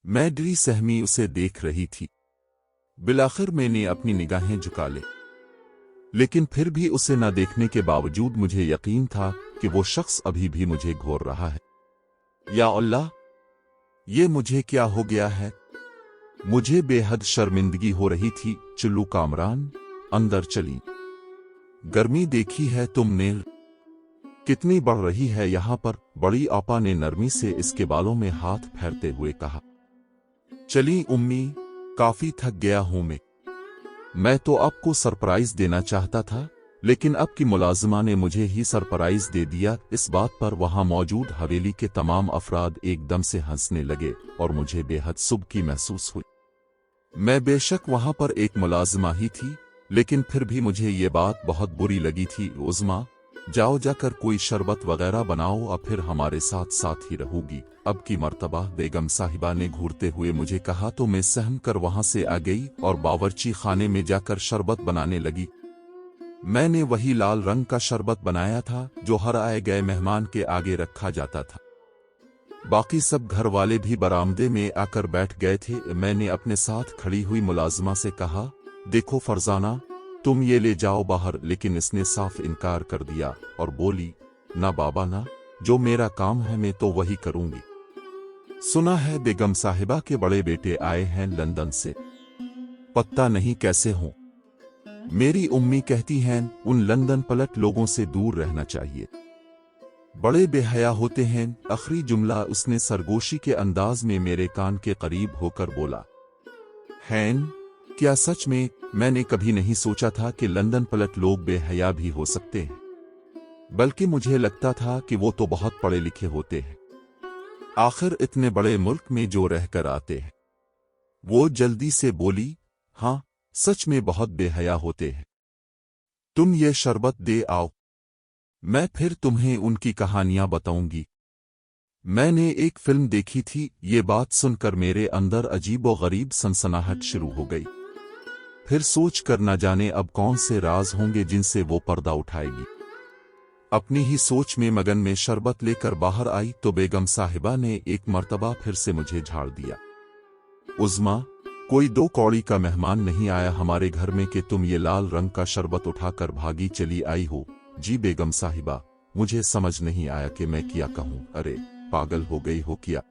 मैं डरी सहमी उसे देख रही थी। बिलाखिर मैंने अपनी निगाहें झुका ली, लेकिन फिर भी उसे न देखने के बावजूद मुझे यकीन था कि वो शख्स अभी भी मुझे घूर रहा है। या अल्लाह, ये मुझे क्या हो गया है? मुझे बेहद शर्मिंदगी हो रही थी। चुल्लू कामरान, अंदर चली। गर्मी देखी है तुमने? कितनी बढ़ रही है यहाँ पर? बड़ी आपा ने नरमी से इसके बालों में हाथ फेरते हुए कहा। चली उम्मी, काफी थक गया हूं मैं तो आपको सरप्राइज देना चाहता था, लेकिन अब की मुलाजिमा ने मुझे ही सरप्राइज दे दिया। इस बात पर वहां मौजूद हवेली के तमाम अफराद एकदम से हंसने लगे और मुझे बेहद सुबकी महसूस हुई। मैं बेशक वहां पर एक मुलाजिमा ही थी, लेकिन फिर भी मुझे ये बात बहुत बुरी लगी थी। उज़्मा, जाओ जाकर कोई शरबत वगैरह बनाओ और फिर हमारे साथ साथ ही रहूगी। अब की मर्तबा बेगम साहिबा ने घूरते हुए मुझे कहा तो मैं सहम कर वहां से आ गई और बावर्ची खाने में जाकर शरबत बनाने लगी। मैंने वही लाल रंग का शरबत बनाया था जो हर आए गए मेहमान के आगे रखा जाता था। बाकी सब घर वाले भी बरामदे में आकर बैठ गए थे। मैंने अपने साथ खड़ी हुई मुलाजिमा से कहा, देखो फरजाना, तुम ये ले जाओ बाहर। लेकिन इसने साफ इनकार कर दिया और बोली, ना बाबा ना, जो मेरा काम है मैं तो वही करूंगी। सुना है बेगम साहिबा के बड़े बेटे आए हैं लंदन से, पता नहीं कैसे हों। मेरी उम्मी कहती हैं उन लंदन पलट लोगों से दूर रहना चाहिए, बड़े बेहया होते हैं। आखिरी जुमला उसने सरगोशी के अंदाज में मेरे कान के करीब होकर बोला। हैन, क्या सच में? मैंने कभी नहीं सोचा था कि लंदन पलट लोग बेहया भी हो सकते हैं, बल्कि मुझे लगता था कि वो तो बहुत पढ़े लिखे होते हैं। आखिर इतने बड़े मुल्क में जो रहकर आते हैं। वो जल्दी से बोली, हाँ, सच में बहुत बेहया होते हैं। तुम ये शरबत दे आओ, मैं फिर तुम्हें उनकी कहानियां बताऊंगी। मैंने एक फिल्म देखी थी। ये बात सुनकर मेरे अंदर अजीबो गरीब सनसनाहट शुरू हो गई। फिर सोच कर न जाने अब कौन से राज होंगे जिनसे वो पर्दा उठाएगी। अपनी ही सोच में मगन में शरबत लेकर बाहर आई तो बेगम साहिबा ने एक मर्तबा फिर से मुझे झाड़ दिया। उज़्मा, कोई 2 कौड़ी का मेहमान नहीं आया हमारे घर में कि तुम ये लाल रंग का शरबत उठाकर भागी चली आई हो। जी बेगम साहिबा, मुझे समझ नहीं आया कि मैं क्या कहूँ। अरे पागल हो गई हो क्या?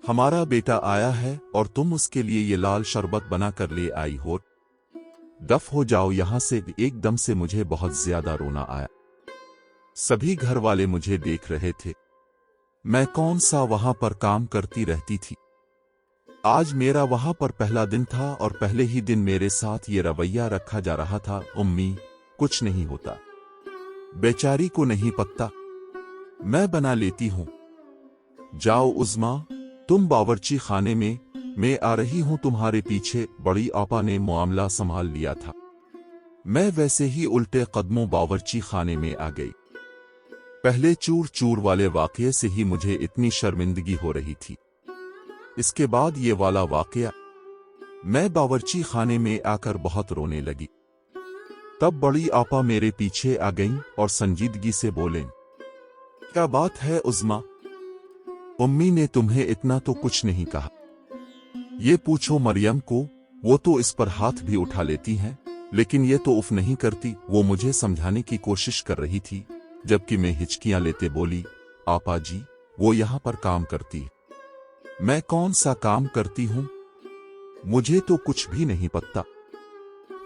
हमारा बेटा आया है और तुम उसके लिए ये लाल शरबत बना कर ले आई हो। दफ हो जाओ यहां से। एकदम से मुझे बहुत ज्यादा रोना आया। सभी घर वाले मुझे देख रहे थे। मैं कौन सा वहां पर काम करती रहती थी। आज मेरा वहां पर पहला दिन था और पहले ही दिन मेरे साथ ये रवैया रखा जा रहा था। उम्मी, कुछ नहीं होता, बेचारी को नहीं पता, मैं बना लेती हूं। जाओ उज़्मा, तुम बावर्ची खाने में, मैं आ रही हूं तुम्हारे पीछे। बड़ी आपा ने मामला संभाल लिया था। मैं वैसे ही उल्टे कदमों बावर्ची खाने में आ गई। पहले चूर चूर वाले वाकये से ही मुझे इतनी शर्मिंदगी हो रही थी, इसके बाद ये वाला वाकया। मैं बावर्ची खाने में आकर बहुत रोने लगी। तब बड़ी आपा मेरे पीछे आ गईं और संजीदगी से बोलें, क्या बात है उज़्मा? उम्मी ने तुम्हें इतना तो कुछ नहीं कहा। ये पूछो मरियम को, वो तो इस पर हाथ भी उठा लेती हैं, लेकिन ये तो उफ नहीं करती। वो मुझे समझाने की कोशिश कर रही थी, जबकि मैं हिचकियां लेते बोली, आपा जी, वो यहां पर काम करती है। मैं कौन सा काम करती हूं? मुझे तो कुछ भी नहीं पता,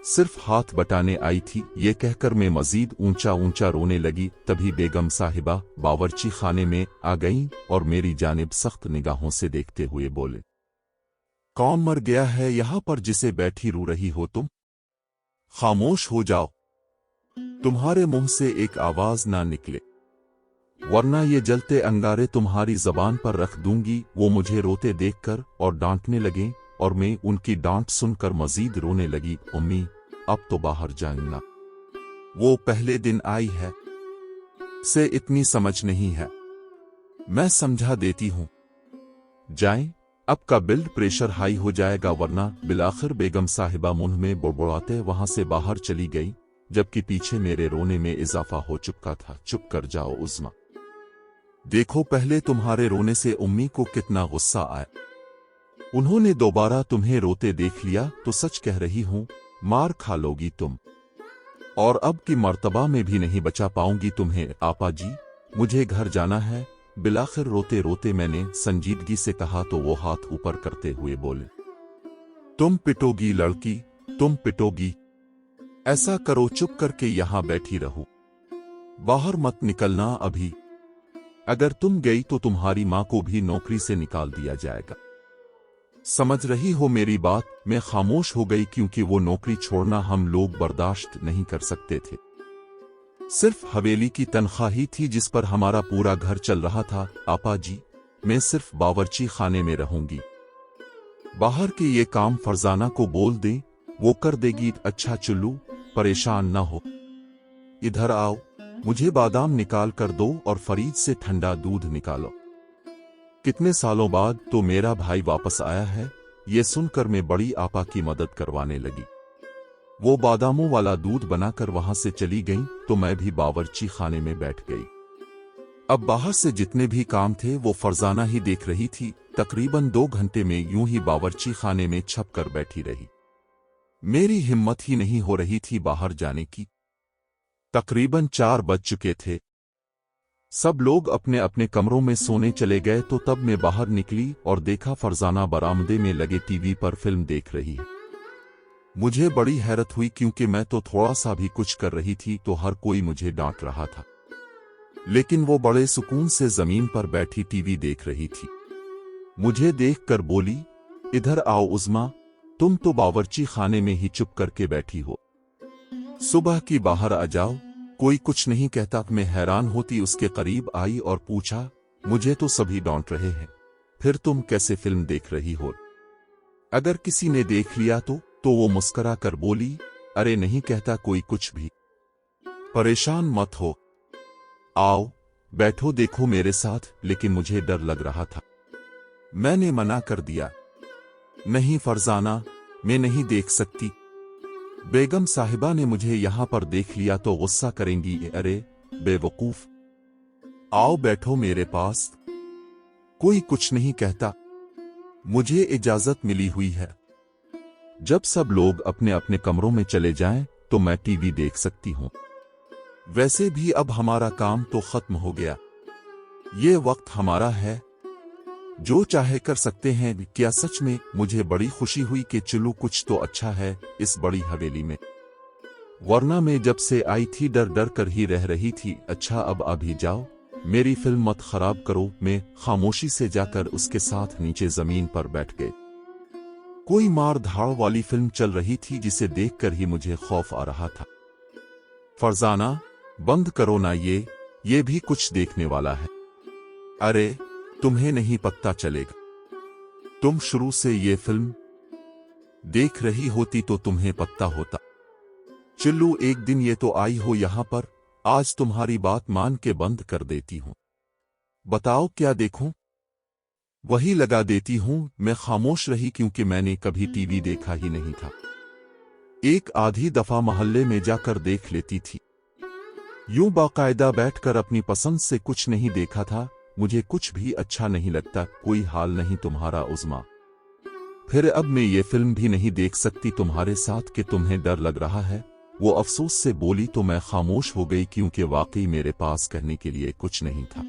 सिर्फ हाथ बटाने आई थी। ये कहकर मैं मजीद ऊंचा ऊंचा रोने लगी। तभी बेगम साहिबा बावर्ची खाने में आ गईं और मेरी जानिब सख्त निगाहों से देखते हुए बोले, कौन मर गया है यहां पर जिसे बैठी रो रही हो तुम? खामोश हो जाओ, तुम्हारे मुंह से एक आवाज ना निकले, वरना ये जलते अंगारे तुम्हारी जबान पर रख दूंगी। वो मुझे रोते देखकर और डांटने लगे और मैं उनकी डांट सुनकर मजीद रोने लगी। उम्मी, अब तो बाहर जाना, वो पहले दिन आई है, से इतनी समझ नहीं है, मैं समझा देती हूं। जाएं, अब का ब्लड प्रेशर हाई हो जाएगा वरना। बिलाखिर बेगम साहिबा मुंह में बुड़बुड़ाते वहां से बाहर चली गई, जबकि पीछे मेरे रोने में इजाफा हो चुका था। चुप कर जाओ उज़्मा, देखो पहले तुम्हारे रोने से उम्मी को कितना गुस्सा आया। उन्होंने दोबारा तुम्हें रोते देख लिया तो सच कह रही हूं, मार खा लोगी तुम, और अब की मर्तबा में भी नहीं बचा पाऊंगी तुम्हें। आपा जी, मुझे घर जाना है, बिलाखिर रोते रोते मैंने संजीदगी से कहा तो वो हाथ ऊपर करते हुए बोले, तुम पिटोगी लड़की, तुम पिटोगी। ऐसा करो, चुप करके यहां बैठी रहो, बाहर मत निकलना अभी। अगर तुम गई तो तुम्हारी मां को भी नौकरी से निकाल दिया जाएगा। समझ रही हो मेरी बात? मैं खामोश हो गई क्योंकि वो नौकरी छोड़ना हम लोग बर्दाश्त नहीं कर सकते थे। सिर्फ हवेली की तनख्वाह ही थी जिस पर हमारा पूरा घर चल रहा था। आपा जी, मैं सिर्फ बावर्ची खाने में रहूंगी, बाहर के ये काम फरजाना को बोल दें, वो कर देगी। अच्छा चुल्लू, परेशान ना हो, इधर आओ, मुझे बादाम निकाल कर दो और फरीद से ठंडा दूध निकालो। कितने सालों बाद तो मेरा भाई वापस आया है। ये सुनकर मैं बड़ी आपा की मदद करवाने लगी। वो बादामों वाला दूध बनाकर वहां से चली गई तो मैं भी बावर्ची खाने में बैठ गई। अब बाहर से जितने भी काम थे वो फरजाना ही देख रही थी। तकरीबन 2 घंटे में यूं ही बावर्ची खाने में छप कर बैठी रही। मेरी हिम्मत ही नहीं हो रही थी बाहर जाने की। तकरीबन 4 बज चुके थे। सब लोग अपने अपने कमरों में सोने चले गए तो तब मैं बाहर निकली और देखा फरजाना बरामदे में लगे टीवी पर फिल्म देख रही है। मुझे बड़ी हैरत हुई क्योंकि मैं तो थोड़ा सा भी कुछ कर रही थी तो हर कोई मुझे डांट रहा था, लेकिन वो बड़े सुकून से जमीन पर बैठी टीवी देख रही थी। मुझे देखकर बोली, इधर आओ उज़्मा, तुम तो बावर्ची खाने में ही चुप करके बैठी हो, सुबह की बाहर आ जाओ। कोई कुछ नहीं कहता। मैं हैरान होती उसके करीब आई और पूछा, मुझे तो सभी डांट रहे हैं, फिर तुम कैसे फिल्म देख रही हो? अगर किसी ने देख लिया तो वो मुस्करा कर बोली, अरे नहीं कहता कोई कुछ भी, परेशान मत हो, आओ बैठो देखो मेरे साथ। लेकिन मुझे डर लग रहा था। मैंने मना कर दिया, नहीं फरजाना, मैं नहीं देख सकती। बेगम साहिबा ने मुझे यहां पर देख लिया तो गुस्सा करेंगी। अरे बेवकूफ, आओ बैठो मेरे पास, कोई कुछ नहीं कहता, मुझे इजाजत मिली हुई है। जब सब लोग अपने अपने कमरों में चले जाएं तो मैं टीवी देख सकती हूं। वैसे भी अब हमारा काम तो खत्म हो गया, ये वक्त हमारा है, जो चाहे कर सकते हैं। क्या सच में मुझे बड़ी खुशी हुई कि चलो कुछ तो अच्छा है इस बड़ी हवेली में, वरना मैं जब से आई थी डर डर कर ही रह रही थी। अच्छा अब अभी जाओ, मेरी फिल्म मत खराब करो। मैं खामोशी से जाकर उसके साथ नीचे जमीन पर बैठ गए। कोई मार धाड़ वाली फिल्म चल रही थी जिसे देखकर ही मुझे खौफ आ रहा था। फरजाना, बंद करो ना, ये भी कुछ देखने वाला है। अरे तुम्हें नहीं पता चलेगा, तुम शुरू से ये फिल्म देख रही होती तो तुम्हें पता होता। चिल्लू, एक दिन ये तो आई हो यहां पर, आज तुम्हारी बात मान के बंद कर देती हूं। बताओ क्या देखूं? वही लगा देती हूं। मैं खामोश रही क्योंकि मैंने कभी टीवी देखा ही नहीं था। एक आधी दफा मोहल्ले में जाकर देख लेती थी, यूं बाकायदा बैठकर अपनी पसंद से कुछ नहीं देखा था। मुझे कुछ भी अच्छा नहीं लगता। कोई हाल नहीं तुम्हारा उज़्मा, फिर अब मैं ये फिल्म भी नहीं देख सकती तुम्हारे साथ कि तुम्हें डर लग रहा है। वो अफसोस से बोली तो मैं खामोश हो गई क्योंकि वाकई मेरे पास कहने के लिए कुछ नहीं था।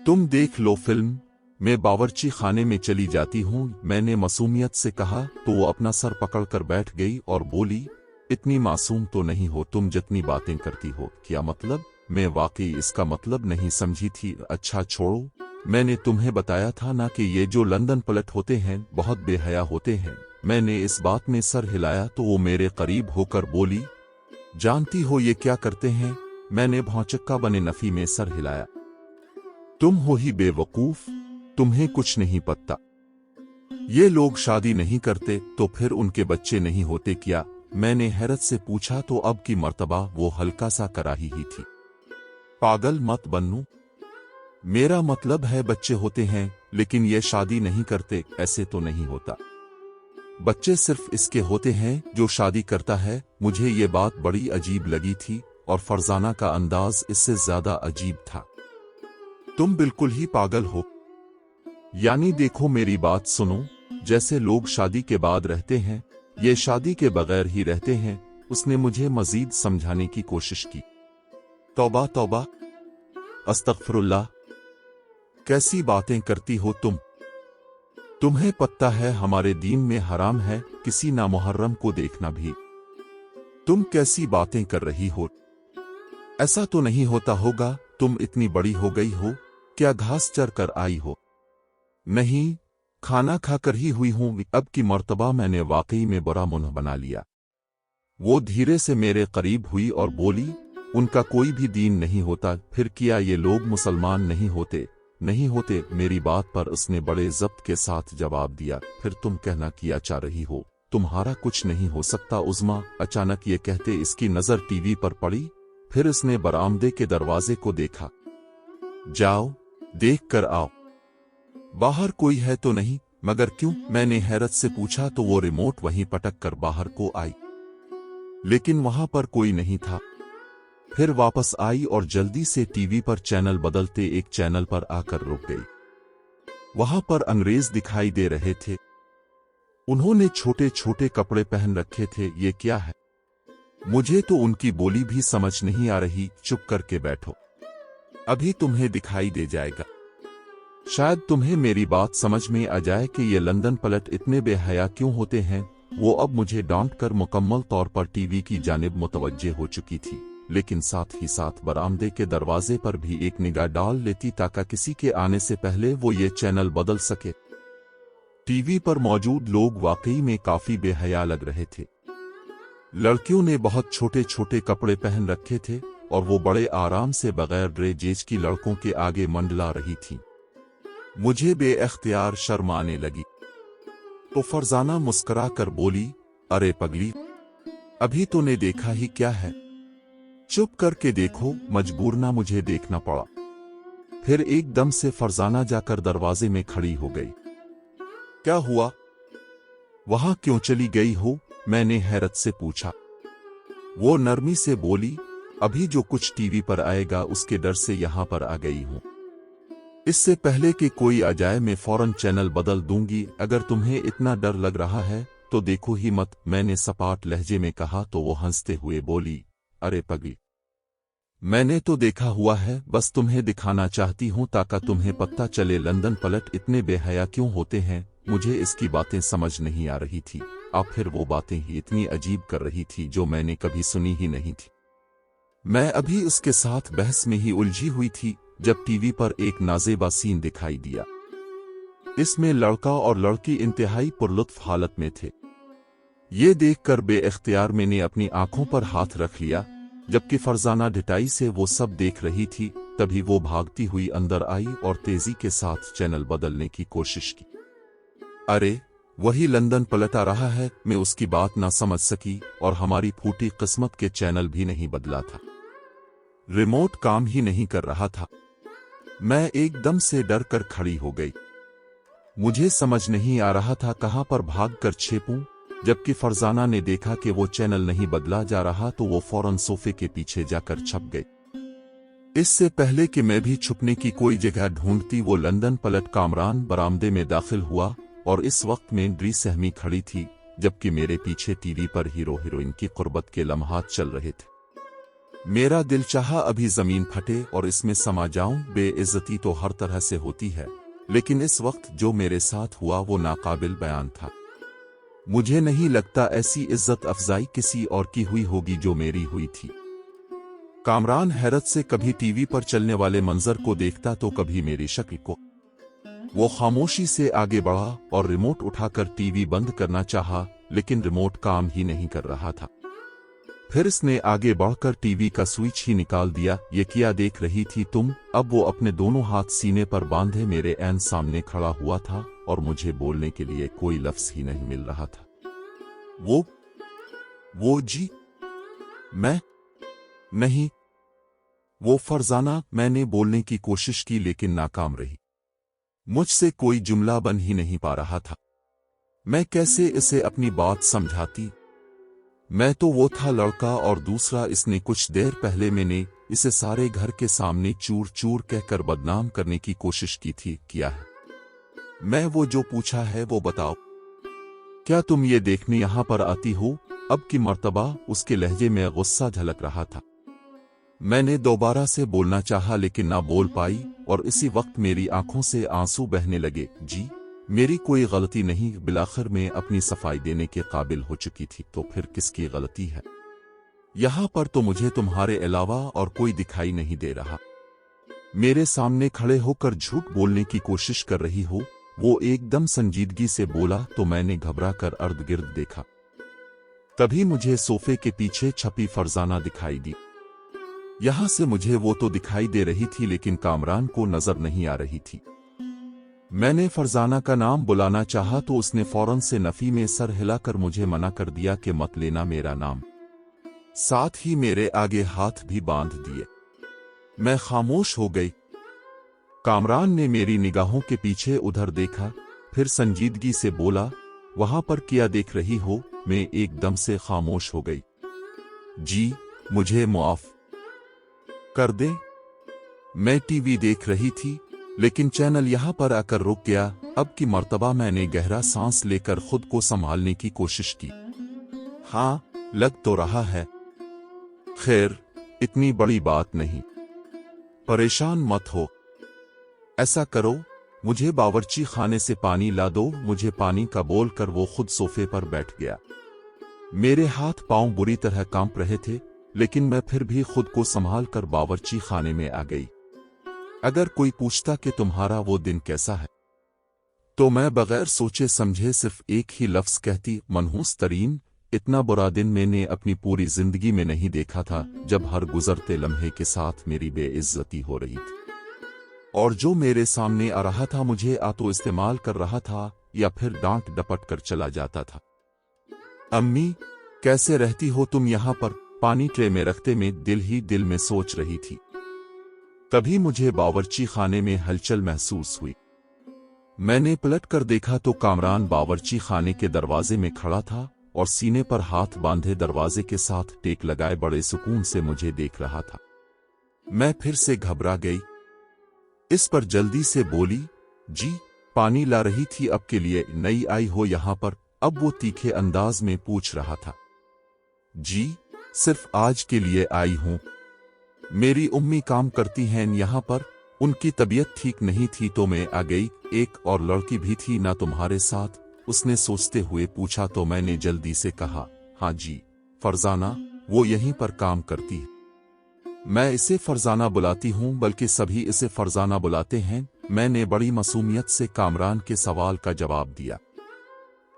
तुम देख लो फिल्म, मैं बावर्ची खाने में चली जाती हूं। मैंने मासूमियत से कहा तो वो अपना सर पकड़कर बैठ गई और बोली, इतनी मासूम तो नहीं हो तुम जितनी बातें करती हो। क्या मतलब? मैं वाकई इसका मतलब नहीं समझी थी। अच्छा छोड़ो, मैंने तुम्हें बताया था ना कि ये जो लंदन पलट होते हैं बहुत बेहया होते हैं। मैंने इस बात में सर हिलाया तो वो मेरे करीब होकर बोली, जानती हो ये क्या करते हैं? मैंने भौचक्का बने नफी में सर हिलाया। तुम हो ही बेवकूफ, तुम्हें कुछ नहीं पता। ये लोग शादी नहीं करते तो फिर उनके बच्चे नहीं होते क्या? मैंने हैरत से पूछा तो अब की मर्तबा वो हल्का सा कराही ही थी। पागल मत बनू, मेरा मतलब है बच्चे होते हैं लेकिन ये शादी नहीं करते, ऐसे तो नहीं होता। बच्चे सिर्फ इसके होते हैं जो शादी करता है। मुझे ये बात बड़ी अजीब लगी थी और फरजाना का अंदाज इससे ज्यादा अजीब था। तुम बिल्कुल ही पागल हो। यानी देखो मेरी बात सुनो, जैसे लोग शादी के बाद रहते हैं, ये शादी के बगैर ही रहते हैं। उसने मुझे मजीद समझाने की कोशिश की। तौबा तौबा, अस्तगफिरुल्लाह, कैसी बातें करती हो तुम? तुम्हें पता है हमारे दीन में हराम है किसी नामुहर्रम को देखना भी। तुम कैसी बातें कर रही हो? ऐसा तो नहीं होता होगा, तुम इतनी बड़ी हो गई हो, क्या घास चर कर आई हो? नहीं, खाना खाकर ही हुई हूं। अब की मर्तबा मैंने वाकई में बुरा मुंह बना लिया। वो धीरे से मेरे करीब हुई और बोली, उनका कोई भी दीन नहीं होता, फिर क्या ये लोग मुसलमान नहीं होते? नहीं होते। मेरी बात पर उसने बड़े ज़ब्त के साथ जवाब दिया, फिर तुम कहना किया चाह रही हो, तुम्हारा कुछ नहीं हो सकता उज़्मा। अचानक ये कहते इसकी नज़र टीवी पर पड़ी, फिर उसने बरामदे के दरवाजे को देखा। जाओ, देख कर आओ, बाहर कोई है तो नहीं। मगर क्यों? मैंने हैरत से पूछा तो वो रिमोट वहीं पटक कर बाहर को आई, लेकिन वहां पर कोई नहीं था। फिर वापस आई और जल्दी से टीवी पर चैनल बदलते एक चैनल पर आकर रुक गई। वहां पर अंग्रेज दिखाई दे रहे थे। उन्होंने छोटे छोटे कपड़े पहन रखे थे। ये क्या है? मुझे तो उनकी बोली भी समझ नहीं आ रही। चुप करके बैठो, अभी तुम्हें दिखाई दे जाएगा। शायद तुम्हें मेरी बात समझ में आ जाए कि ये लंदन पलट इतने बेहया क्यों होते हैं। वो अब मुझे डांट कर मुकम्मल तौर पर टीवी की जानिब मुतवज्जे हो चुकी थी, लेकिन साथ ही साथ बरामदे के दरवाजे पर भी एक निगाह डाल लेती ताकि किसी के आने से पहले वो ये चैनल बदल सके। टीवी पर मौजूद लोग वाकई में काफी बेहया लग रहे थे। लड़कियों ने बहुत छोटे छोटे कपड़े पहन रखे थे और वो बड़े आराम से बगैर ड्रेजेज की लड़कों के आगे मंडला रही थी। मुझे बेअख्तियार शर्म आने लगी तो फरजाना मुस्कुरा कर बोली, अरे पगली, अभी तूने देखा ही क्या है? चुप करके देखो। मजबूर ना मुझे देखना पड़ा। फिर एकदम से फरजाना जाकर दरवाजे में खड़ी हो गई। क्या हुआ? वहां क्यों चली गई हो? मैंने हैरत से पूछा। वो नरमी से बोली, अभी जो कुछ टीवी पर आएगा उसके डर से यहां पर आ गई हूं। इससे पहले कि कोई आ जाए मैं फौरन चैनल बदल दूंगी। अगर तुम्हें इतना डर लग रहा है तो देखो ही मत। मैंने सपाट लहजे में कहा तो वो हंसते हुए बोली, अरे पगली, मैंने तो देखा हुआ है, बस तुम्हें दिखाना चाहती हूं ताकि तुम्हें पता चले लंदन पलट इतने बेहया क्यों होते हैं। मुझे इसकी बातें समझ नहीं आ रही थी। अब फिर वो बातें ही इतनी अजीब कर रही थी जो मैंने कभी सुनी ही नहीं थी। मैं अभी उसके साथ बहस में ही उलझी हुई थी जब टीवी पर एक नाजेबा सीन दिखाई दिया। इसमें लड़का और लड़की इंतहाई पुरलुत्फ हालत में थे। ये देखकर बेइख्तियार मैंने अपनी आंखों पर हाथ रख लिया। जबकि फरजाना ढिठाई से वो सब देख रही थी, तभी वो भागती हुई अंदर आई और तेजी के साथ चैनल बदलने की कोशिश की। अरे, वही लंदन पलट आ रहा है। मैं उसकी ना समझ सकी और हमारी फूटी किस्मत के चैनल भी नहीं बदला था। रिमोट काम ही नहीं कर रहा था। मैं एकदम से डर कर खड़ी हो गई। मुझे समझ नहीं आ रहा था कहां पर भाग कर छिपूं। जबकि फरजाना ने देखा कि वो चैनल नहीं बदला जा रहा तो वो फौरन सोफे के पीछे जाकर छप गई। इससे पहले कि मैं भी छुपने की कोई जगह ढूंढती, वो लंदन पलट कामरान बरामदे में दाखिल हुआ और इस वक्त में ड्री सहमी खड़ी थी, जबकि मेरे पीछे टीवी पर हीरो हीरोइन की कुर्बत के लम्हात चल रहे थे। मेरा दिल चाहा अभी जमीन फटे और इसमें समा जाऊं। बेइज्जती तो हर तरह से होती है, लेकिन इस वक्त जो मेरे साथ हुआ वो नाकाबिल बयान था। मुझे नहीं लगता ऐसी इज्जत अफजाई किसी और की हुई होगी जो मेरी हुई थी। कामरान हैरत से कभी टीवी पर चलने वाले मंजर को देखता तो कभी मेरी शक्ल को। वो खामोशी से आगे बढ़ा और रिमोट उठाकर टीवी बंद करना चाहा, लेकिन रिमोट काम ही नहीं कर रहा था। फिर इसने आगे बढ़कर टीवी का स्विच ही निकाल दिया। ये क्या देख रही थी तुम? अब वो अपने दोनों हाथ सीने पर बांधे मेरे ऐन सामने खड़ा हुआ था और मुझे बोलने के लिए कोई लफ्ज ही नहीं मिल रहा था। वो जी, मैं नहीं, वो फरजाना। मैंने बोलने की कोशिश की लेकिन नाकाम रही। मुझसे कोई जुमला बन ही नहीं पा रहा था। मैं कैसे इसे अपनी बात समझाती? मैं तो वो था लड़का और दूसरा इसने कुछ देर पहले मैंने इसे सारे घर के सामने चूर चूर कहकर बदनाम करने की कोशिश की थी। किया है मैं वो जो पूछा है वो बताओ। क्या तुम ये देखने यहां पर आती हो? अब की मर्तबा उसके लहजे में गुस्सा झलक रहा था। मैंने दोबारा से बोलना चाहा लेकिन ना बोल पाई और इसी वक्त मेरी आंखों से आंसू बहने लगे। जी, मेरी कोई गलती नहीं, बिलाखिर मैं अपनी सफाई देने के काबिल हो चुकी थी, तो फिर किसकी गलती है? यहां पर तो मुझे तुम्हारे अलावा और कोई दिखाई नहीं दे रहा। मेरे सामने खड़े होकर झूठ बोलने की कोशिश कर रही हो? वो एकदम संजीदगी से बोला तो मैंने घबरा कर अर्द गिर्द देखा। तभी मुझे सोफे के पीछे छपी फरजाना दिखाई दी। यहां से मुझे वो तो दिखाई दे रही थी लेकिन कामरान को नजर नहीं आ रही थी। मैंने फरजाना का नाम बुलाना चाहा तो उसने फौरन से नफी में सर हिलाकर मुझे मना कर दिया कि मत लेना मेरा नाम। साथ ही मेरे आगे हाथ भी बांध दिए। मैं खामोश हो गई। कामरान ने मेरी निगाहों के पीछे उधर देखा, फिर संजीदगी से बोला, वहां पर क्या देख रही हो? मैं एकदम से खामोश हो गई। जी, मुझे मुआफ कर दे। मैं टीवी देख रही थी लेकिन चैनल यहां पर आकर रुक गया। अब की मर्तबा मैंने गहरा सांस लेकर खुद को संभालने की कोशिश की। हाँ, लग तो रहा है। खैर, इतनी बड़ी बात नहीं, परेशान मत हो। ऐसा करो, मुझे बावर्ची खाने से पानी ला दो। मुझे पानी का बोल कर वो खुद सोफे पर बैठ गया। मेरे हाथ पांव बुरी तरह कांप रहे थे लेकिन मैं फिर भी खुद को संभाल कर बावर्ची खाने में आ गई। अगर कोई पूछता कि तुम्हारा वो दिन कैसा है, तो मैं बगैर सोचे समझे सिर्फ एक ही लफ्ज कहती, मनहूस तरीन। इतना बुरा दिन मैंने अपनी पूरी जिंदगी में नहीं देखा था, जब हर गुजरते लम्हे के साथ मेरी बेइज्जती हो रही थी और जो मेरे सामने आ रहा था मुझे या तो इस्तेमाल कर रहा था या फिर डांट डपट कर चला जाता था। अम्मी, कैसे रहती हो तुम यहां पर? पानी ट्रे में रखते में दिल ही दिल में सोच रही थी। तभी मुझे बावर्ची खाने में हलचल महसूस हुई। मैंने पलट कर देखा तो कामरान बावर्ची खाने के दरवाजे में खड़ा था और सीने पर हाथ बांधे दरवाजे के साथ टेक लगाए बड़े सुकून से मुझे देख रहा था। मैं फिर से घबरा गई। इस पर जल्दी से बोली, जी, पानी ला रही थी। अब के लिए नई आई हो यहां पर? अब वो तीखे अंदाज में पूछ रहा था। जी, सिर्फ आज के लिए आई हूं। मेरी उम्मी काम करती हैं यहां पर, उनकी तबीयत ठीक नहीं थी तो मैं आ गई। एक और लड़की भी थी ना तुम्हारे साथ? उसने सोचते हुए पूछा तो मैंने जल्दी से कहा, हाँ जी, फरजाना, वो यहीं पर काम करती है। मैं इसे फरजाना बुलाती हूं, बल्कि सभी इसे फरजाना बुलाते हैं। मैंने बड़ी मासूमियत से कामरान के सवाल का जवाब दिया।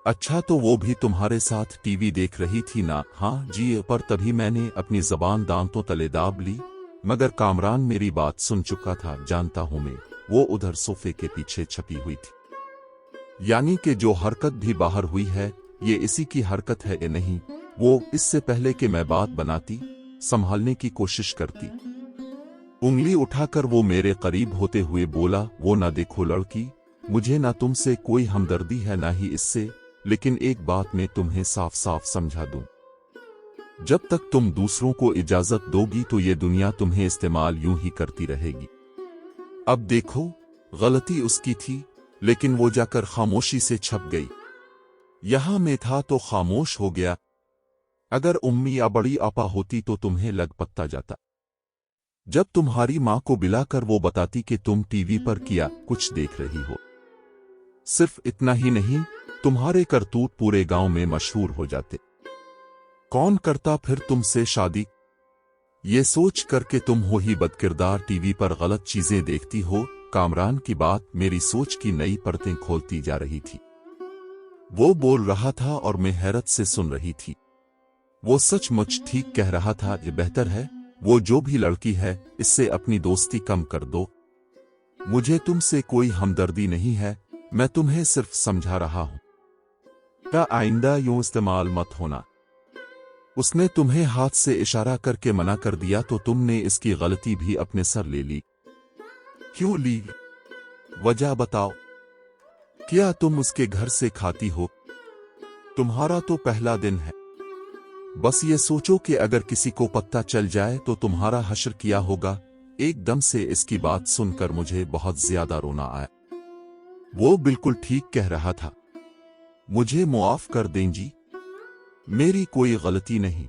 अच्छा, तो वो भी तुम्हारे साथ टीवी देख रही थी ना? हाँ जी। पर तभी मैंने अपनी जबान दांतों तले दाब ली, मगर कामरान मेरी बात सुन चुका था। जानता हूं मैं, वो उधर सोफे के पीछे छपी हुई थी। यानी कि जो हरकत भी बाहर हुई है ये इसी की हरकत है या नहीं? वो इससे पहले कि मैं बात बनाती, संभालने की कोशिश करती, उंगली उठाकर वो मेरे करीब होते हुए बोला, वो ना देखो लड़की, मुझे ना तुमसे कोई हमदर्दी है ना ही इससे, लेकिन एक बात मैं तुम्हें साफ साफ समझा दूं, जब तक तुम दूसरों को इजाजत दोगी तो ये दुनिया तुम्हें इस्तेमाल यूं ही करती रहेगी। अब देखो, गलती उसकी थी लेकिन वो जाकर खामोशी से छप गई। यहां मैं था तो खामोश हो गया। अगर उम्मी या बड़ी आपा होती तो तुम्हें लग पत्ता जाता। जब तुम्हारी मां को बुलाकर वो बताती कि तुम टीवी पर क्या कुछ देख रही हो। सिर्फ इतना ही नहीं, तुम्हारे करतूत पूरे गांव में मशहूर हो जाते। कौन करता फिर तुमसे शादी? ये सोच करके तुम हो ही बदकिरदार, टीवी पर गलत चीजें देखती हो। कामरान की बात मेरी सोच की नई परतें खोलती जा रही थी। वो बोल रहा था और मैं हैरत से सुन रही थी। वो सचमुच ठीक कह रहा था। ये बेहतर है, वो जो भी लड़की है इससे अपनी दोस्ती कम कर दो। मुझे तुमसे कोई हमदर्दी नहीं है, मैं तुम्हें सिर्फ समझा रहा हूं। क्या आइंदा यूं इस्तेमाल मत होना। उसने तुम्हें हाथ से इशारा करके मना कर दिया तो तुमने इसकी गलती भी अपने सर ले ली। क्यों ली? वजह बताओ। क्या तुम उसके घर से खाती हो? तुम्हारा तो पहला दिन है। बस ये सोचो कि अगर किसी को पता चल जाए तो तुम्हारा हश्र किया होगा। एकदम से इसकी बात सुनकर मुझे बहुत ज्यादा रोना आया। वो बिल्कुल ठीक कह रहा था। मुझे मुआफ कर दें जी, मेरी कोई गलती नहीं।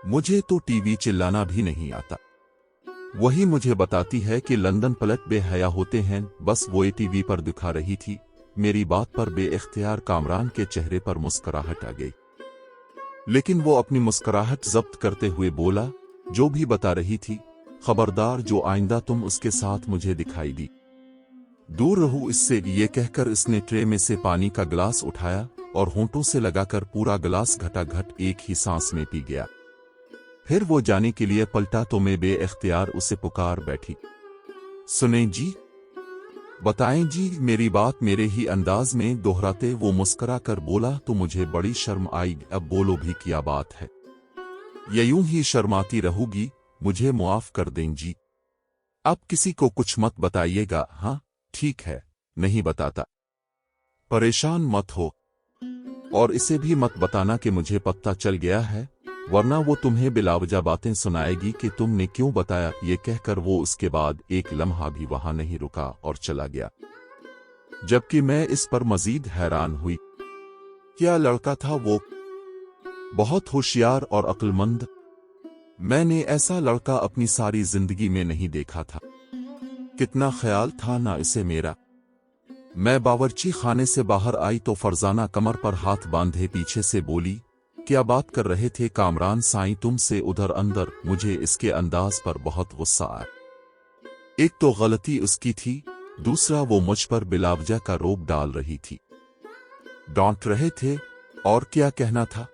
मुझे तो टीवी चिल्लाना भी नहीं आता। वही मुझे बताती है कि लंदन पलट बेहया होते हैं, बस वो टीवी पर दिखा रही थी। मेरी बात पर बेइख्तियार कामरान के चेहरे पर मुस्कुराहट आ गई, लेकिन वो अपनी मुस्कुराहट जब्त करते हुए बोला, जो भी बता रही थी, खबरदार जो आइंदा तुम उसके साथ मुझे दिखाई दी, दूर रहूं इससे। ये कहकर इसने ट्रे में से पानी का गिलास उठाया और होंठों से लगाकर पूरा गिलास घटाघट एक ही सांस में पी गया। फिर वो जाने के लिए पलटा तो मैं बेइख्तियार उसे पुकार बैठी। सुने जी, बताएं जी। मेरी बात मेरे ही अंदाज में दोहराते वो मुस्करा कर बोला, तो मुझे बड़ी शर्म आई। अब बोलो भी क्या बात है, या यूं ही शर्माती रहूगी? मुझे मुआफ कर दें जी। अब किसी को कुछ मत बताइएगा। हाँ ठीक है, नहीं बताता। परेशान मत हो, और इसे भी मत बताना कि मुझे पता चल गया है, वरना वो तुम्हें बिलावजा बातें सुनाएगी कि तुमने क्यों बताया। ये कहकर वो उसके बाद एक लम्हा भी वहां नहीं रुका और चला गया, जबकि मैं इस पर मजीद हैरान हुई। क्या लड़का था वो, बहुत होशियार और अक्लमंद। मैंने ऐसा लड़का अपनी सारी जिंदगी में नहीं देखा था। कितना ख्याल था ना इसे मेरा। मैं बावर्ची खाने से बाहर आई तो फरजाना कमर पर हाथ बांधे पीछे से बोली, क्या बात कर रहे थे कामरान साईं तुमसे उधर अंदर? मुझे इसके अंदाज पर बहुत गुस्सा आया। एक तो गलती उसकी थी, दूसरा वो मुझ पर बिलावजा का रोब डाल रही थी। डांट रहे थे, और क्या कहना था?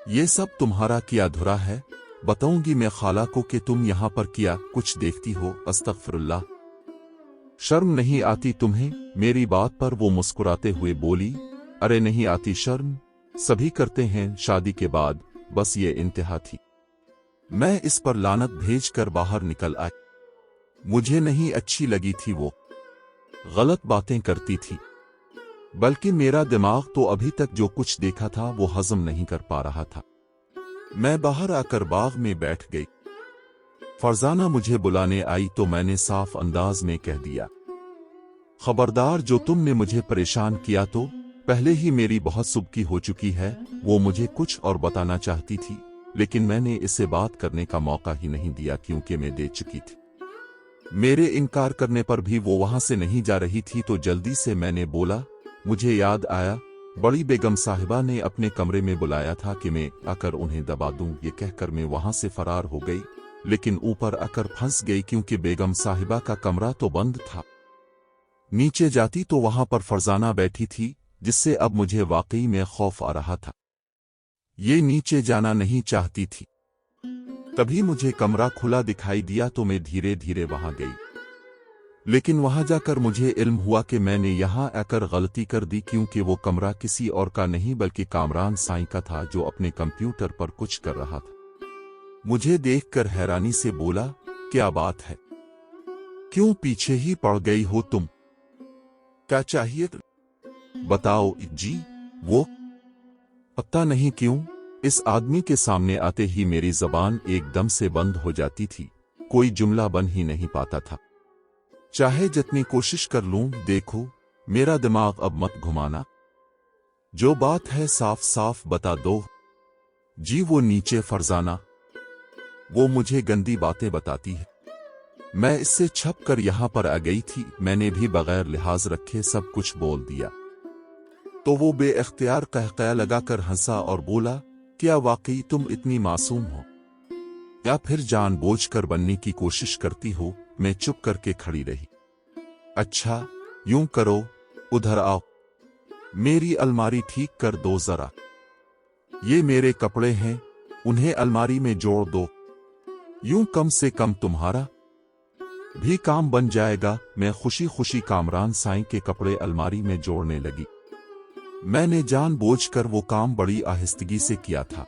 ये सब तुम्हारा क्या धुरा है? बताऊंगी मैं खाला को कि तुम यहां पर क्या कुछ देखती हो। अस्तगफिरुल्लाह, शर्म नहीं आती तुम्हें? मेरी बात पर वो मुस्कुराते हुए बोली, अरे नहीं आती शर्म, सभी करते हैं शादी के बाद, बस ये इंतहा थी। मैं इस पर लानत भेज कर बाहर निकल आई। मुझे नहीं अच्छी लगी थी, वो गलत बातें करती थी, बल्कि मेरा दिमाग तो अभी तक जो कुछ देखा था वो हजम नहीं कर पा रहा था। मैं बाहर आकर बाग में बैठ गई। फरजाना मुझे बुलाने आई तो मैंने साफ अंदाज में कह दिया, खबरदार जो तुमने मुझे परेशान किया तो पहले ही मेरी बहुत सुबकी हो चुकी है। वो मुझे कुछ और बताना चाहती थी, लेकिन मैंने इसे बात करने का मौका ही नहीं दिया क्योंकि मैं दे चुकी थी। मेरे इनकार करने पर भी वो वहां से नहीं जा रही थी तो जल्दी से मैंने बोला, मुझे याद आया, बड़ी बेगम साहिबा ने अपने कमरे में बुलाया था कि मैं आकर उन्हें दबा दूं। ये कहकर मैं वहां से फरार हो गई, लेकिन ऊपर आकर फंस गई क्योंकि बेगम साहिबा का कमरा तो बंद था। नीचे जाती तो वहां पर फरजाना बैठी थी, जिससे अब मुझे वाकई में खौफ आ रहा था। ये नीचे जाना नहीं चाहती थी। तभी मुझे कमरा खुला दिखाई दिया तो मैं धीरे धीरे वहां गई, लेकिन वहां जाकर मुझे इल्म हुआ कि मैंने यहां आकर गलती कर दी, क्योंकि वो कमरा किसी और का नहीं बल्कि कामरान साईं का था, जो अपने कंप्यूटर पर कुछ कर रहा था। मुझे देखकर हैरानी से बोला, क्या बात है, क्यों पीछे ही पड़ गई हो तुम? क्या चाहिए? बताओ जी। वो पता नहीं क्यों इस आदमी के सामने आते ही मेरी जबान एकदम से बंद हो जाती थी, कोई जुमला बन ही नहीं पाता था। चाहे जितनी कोशिश कर लूं, देखो मेरा दिमाग अब मत घुमाना, जो बात है साफ साफ बता दो। जी वो नीचे फरजाना, वो मुझे गंदी बातें बताती है। मैं इससे छप कर यहां पर आ गई थी, मैंने भी बगैर लिहाज रखे सब कुछ बोल दिया। तो वो बेइख्तियार कहकहा लगाकर हंसा और बोला, क्या वाकई तुम इतनी मासूम हो, या फिर जानबूझकर बनने की कोशिश करती हो? मैं चुप करके खड़ी रही। अच्छा यूं करो, उधर आओ, मेरी अलमारी ठीक कर दो जरा। ये मेरे कपड़े हैं, उन्हें अलमारी में जोड़ दो, यूं कम से कम तुम्हारा भी काम बन जाएगा। मैं खुशी खुशी कामरान साईं के कपड़े अलमारी में जोड़ने लगी। मैंने जानबूझकर वो काम बड़ी आहिस्तगी से किया था।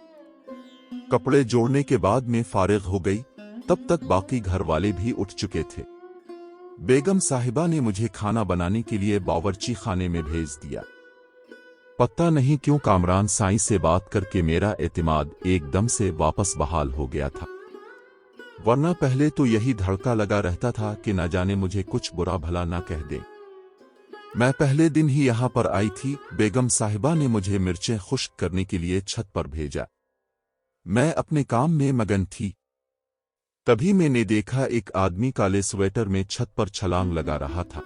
कपड़े जोड़ने के बाद मैं फारिग हो गई, तब तक बाकी घर वाले भी उठ चुके थे। बेगम साहिबा ने मुझे खाना बनाने के लिए बावर्ची खाने में भेज दिया। पता नहीं क्यों कामरान साईं से बात करके मेरा एतमाद एकदम से वापस बहाल हो गया था, वरना पहले तो यही धड़का लगा रहता था कि न जाने मुझे कुछ बुरा भला ना कह दे। मैं पहले दिन ही यहाँ पर आई थी। बेगम साहिबा ने मुझे मिर्चें खुश्क करने के लिए छत पर भेजा। मैं अपने काम में मगन थी। तभी मैंने देखा एक आदमी काले स्वेटर में छत पर छलांग लगा रहा था।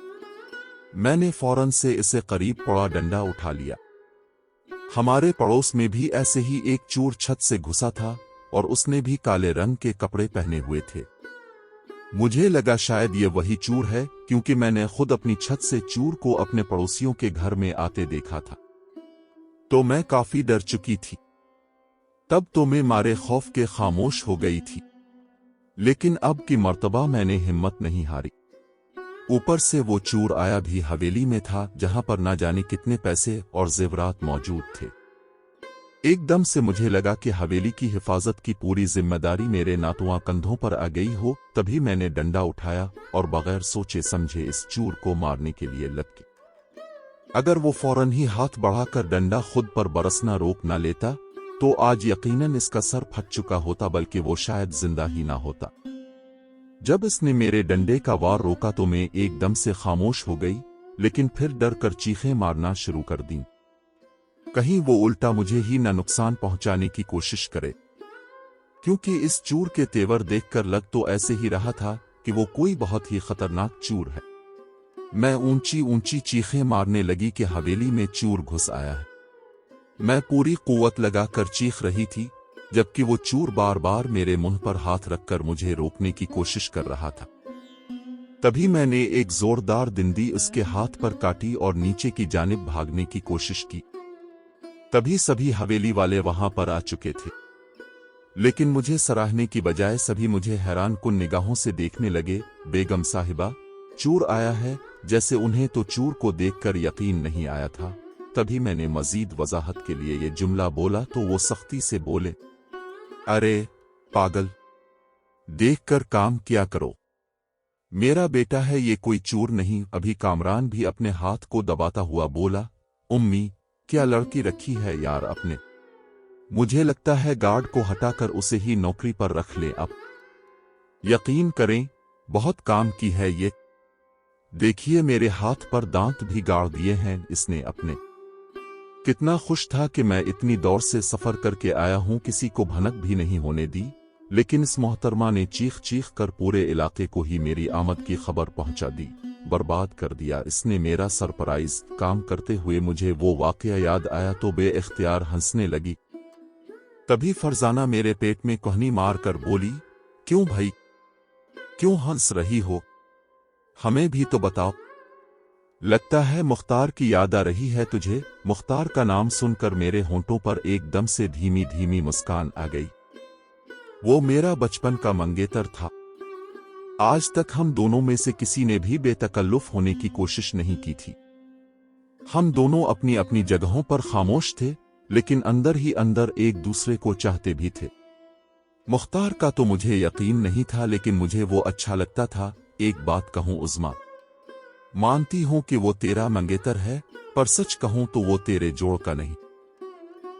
मैंने फौरन से इसे करीब पड़ा डंडा उठा लिया। हमारे पड़ोस में भी ऐसे ही एक चोर छत से घुसा था और उसने भी काले रंग के कपड़े पहने हुए थे। मुझे लगा शायद ये वही चोर है, क्योंकि मैंने खुद अपनी छत से चोर को अपने पड़ोसियों के घर में आते देखा था। तो मैं काफी डर चुकी थी। तब तो मैं मारे खौफ के खामोश हो गई थी, लेकिन अब की मर्तबा मैंने हिम्मत नहीं हारी। ऊपर से वो चोर आया भी हवेली में था, जहां पर ना जाने कितने पैसे और जेवरात मौजूद थे। एकदम से मुझे लगा कि हवेली की हिफाजत की पूरी जिम्मेदारी मेरे नातुआ कंधों पर आ गई हो। तभी मैंने डंडा उठाया और बगैर सोचे समझे इस चोर को मारने के लिए लग गई। अगर वो फौरन ही हाथ बढ़ाकर डंडा खुद पर बरसना रोक ना लेता तो आज यकीनन इसका सर फट चुका होता, बल्कि वो शायद जिंदा ही ना होता। जब इसने मेरे डंडे का वार रोका तो मैं एकदम से खामोश हो गई, लेकिन फिर डर कर चीखें मारना शुरू कर दी। कहीं वो उल्टा मुझे ही न नुकसान पहुंचाने की कोशिश करे, क्योंकि इस चोर के तेवर देखकर लग तो ऐसे ही रहा था कि वो कोई बहुत ही खतरनाक चोर है। मैं ऊंची ऊंची चीखें मारने लगी कि हवेली में चोर घुस आया है। मैं पूरी कुव्वत लगाकर चीख रही थी, जबकि वो चोर बार बार मेरे मुंह पर हाथ रखकर मुझे रोकने की कोशिश कर रहा था। तभी मैंने एक जोरदार डंडी उसके हाथ पर काटी और नीचे की जानिब भागने की कोशिश की। तभी सभी हवेली वाले वहां पर आ चुके थे, लेकिन मुझे सराहने की बजाय सभी मुझे हैरान कुन निगाहों से देखने लगे। बेगम साहिबा, चोर आया है। जैसे उन्हें तो चोर को देखकर यकीन नहीं आया था। तभी मैंने मजीद वजाहत के लिए ये जुमला बोला तो वो सख्ती से बोले, अरे पागल, देखकर काम किया करो। मेरा बेटा है, ये कोई चोर नहीं। अभी कामरान भी अपने हाथ को दबाता हुआ बोला, उम्मी, क्या लड़की रखी है यार अपने। मुझे लगता है गार्ड को हटाकर उसे ही नौकरी पर रख ले। अब यकीन करें, बहुत काम की है ये। देखिए मेरे हाथ पर दांत भी गाड़ दिए हैं इसने अपने। कितना खुश था कि मैं इतनी दौड़ से सफर करके आया हूं, किसी को भनक भी नहीं होने दी। लेकिन इस मोहतरमा ने चीख चीख कर पूरे इलाके को ही मेरी आमद की खबर पहुंचा दी, बर्बाद कर दिया। इसने मेरा सरप्राइज काम करते हुए मुझे वो वाकया याद आया तो बेइख्तियार हंसने लगी। तभी फरजाना मेरे पेट में कोहनी मार कर बोली, क्यों भाई, क्यों हंस रही हो? हमें भी तो बताओ। लगता है मुख्तार की याद आ रही है तुझे। मुख्तार का नाम सुनकर मेरे होंठों पर एकदम से धीमी धीमी मुस्कान आ गई। वो मेरा बचपन का मंगेतर था। आज तक हम दोनों में से किसी ने भी बेतकल्लुफ होने की कोशिश नहीं की थी। हम दोनों अपनी अपनी जगहों पर खामोश थे, लेकिन अंदर ही अंदर एक दूसरे को चाहते भी थे। मुख्तार का तो मुझे यकीन नहीं था, लेकिन मुझे वो अच्छा लगता था। एक बात कहूं उज़्मा, मानती हूं कि वो तेरा मंगेतर है, पर सच कहूं तो वो तेरे जोड़ का नहीं।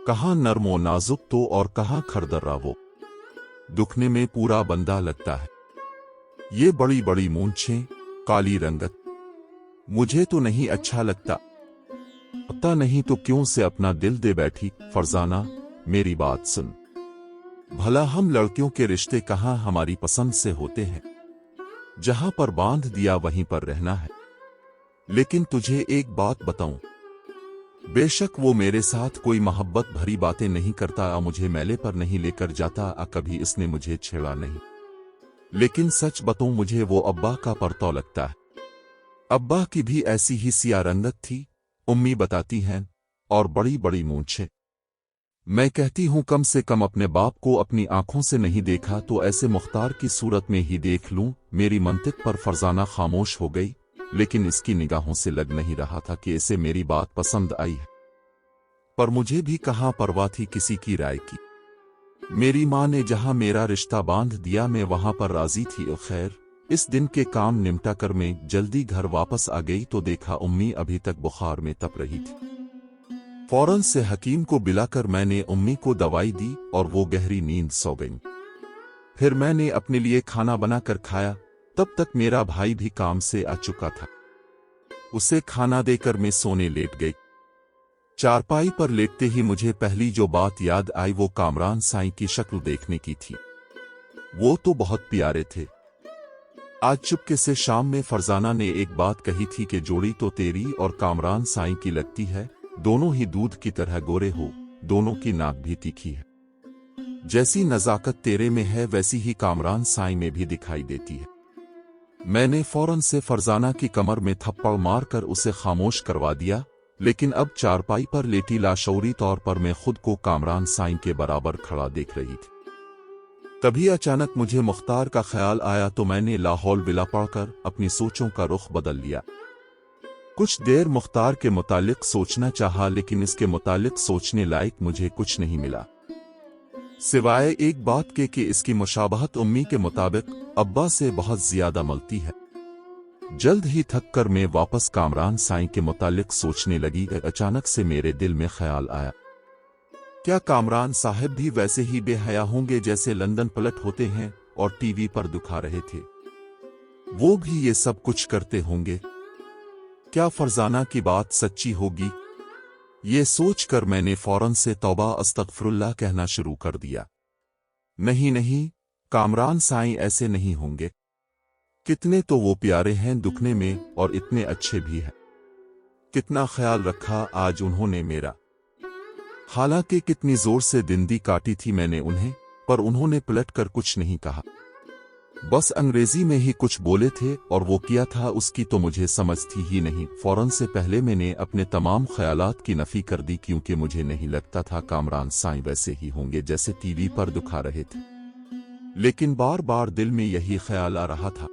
कहां नर्म व नाजुक तो और कहां खरदर्रा वो। दुखने में पूरा बंदा लगता है। ये बड़ी बड़ी मूंछें, काली रंगत, मुझे तो नहीं अच्छा लगता। पता नहीं तो क्यों से अपना दिल दे बैठी। फरजाना, मेरी बात सुन। भला हम लड़कियों के रिश्ते कहां हमारी पसंद से होते हैं। जहां पर बांध दिया वहीं पर रहना है। लेकिन तुझे एक बात बताऊं, बेशक वो मेरे साथ कोई मोहब्बत भरी बातें नहीं करता, मुझे मेले पर नहीं लेकर जाता, कभी इसने मुझे छेड़ा नहीं। लेकिन सच बताऊं, मुझे वो अब्बा का परतौ लगता है। अब्बा की भी ऐसी ही सिया रंगत थी, उम्मी बताती हैं, और बड़ी बड़ी मूंछें। मैं कहती हूं कम से कम अपने बाप को अपनी आंखों से नहीं देखा तो ऐसे मुख्तार की सूरत में ही देख लूं। मेरी मंतिक पर फरजाना खामोश हो गई, लेकिन इसकी निगाहों से लग नहीं रहा था कि इसे मेरी बात पसंद आई है। पर मुझे भी कहां परवाह थी किसी की राय की। मेरी मां ने जहां मेरा रिश्ता बांध दिया मैं वहां पर राजी थी। और खैर, इस दिन के काम निपटा कर मैं जल्दी घर वापस आ गई तो देखा उम्मी अभी तक बुखार में तप रही थी। फौरन से हकीम को बुलाकर मैंने उम्मी को दवाई दी और वो गहरी नींद सो गई। फिर मैंने अपने लिए खाना बनाकर खाया। तब तक मेरा भाई भी काम से आ चुका था। उसे खाना देकर मैं सोने लेट गई। चारपाई पर लेटते ही मुझे पहली जो बात याद आई वो कामरान साईं की शक्ल देखने की थी। वो तो बहुत प्यारे थे। आज चुपके से शाम में फरजाना ने एक बात कही थी कि जोड़ी तो तेरी और कामरान साईं की लगती है, दोनों ही दूध की तरह गोरे हो, दोनों की नाक भी तीखी है। जैसी नजाकत तेरे में है वैसी ही कामरान साईं में भी दिखाई देती है। मैंने फौरन से फरजाना की कमर में थप्पड़ मारकर उसे खामोश करवा दिया, लेकिन अब चारपाई पर लेटी लाशौरी तौर पर मैं खुद को कामरान साईं के बराबर खड़ा देख रही थी। तभी अचानक मुझे मुख्तार का ख्याल आया तो मैंने लाहौल बिला पढ़कर अपनी सोचों का रुख बदल लिया। कुछ देर मुख्तार के मुतालिक सोचना चाहा, लेकिन इसके मुतालिक सोचने लायक मुझे कुछ नहीं मिला, सिवाय एक बात के कि इसकी मुशाबहत उम्मी के मुताबिक अब्बा से बहुत ज्यादा मिलती है। जल्द ही थक कर मैं वापस कामरान साईं के मुतालिक सोचने लगी। अचानक से मेरे दिल में ख्याल आया, क्या कामरान साहब भी वैसे ही बेहया होंगे जैसे लंदन पलट होते हैं और टीवी पर दिखा रहे थे? वो भी ये सब कुछ करते होंगे? क्या फरजाना की बात सच्ची होगी? ये सोचकर मैंने फौरन से तौबा अस्तगफिरुल्लाह कहना शुरू कर दिया। नहीं नहीं, कामरान साईं ऐसे नहीं होंगे। कितने तो वो प्यारे हैं दुखने में और इतने अच्छे भी हैं। कितना ख्याल रखा आज उन्होंने मेरा। हालांकि कितनी जोर से दिंदी काटी थी मैंने उन्हें, पर उन्होंने पलटकर कुछ नहीं कहा, बस अंग्रेजी में ही कुछ बोले थे और वो किया था उसकी तो मुझे समझ थी ही नहीं। फौरन से पहले मैंने अपने तमाम ख्यालात की नफी कर दी, क्योंकि मुझे नहीं लगता था कामरान साईं वैसे ही होंगे जैसे टीवी पर दिखा रहे थे। लेकिन बार बार दिल में यही ख्याल आ रहा था,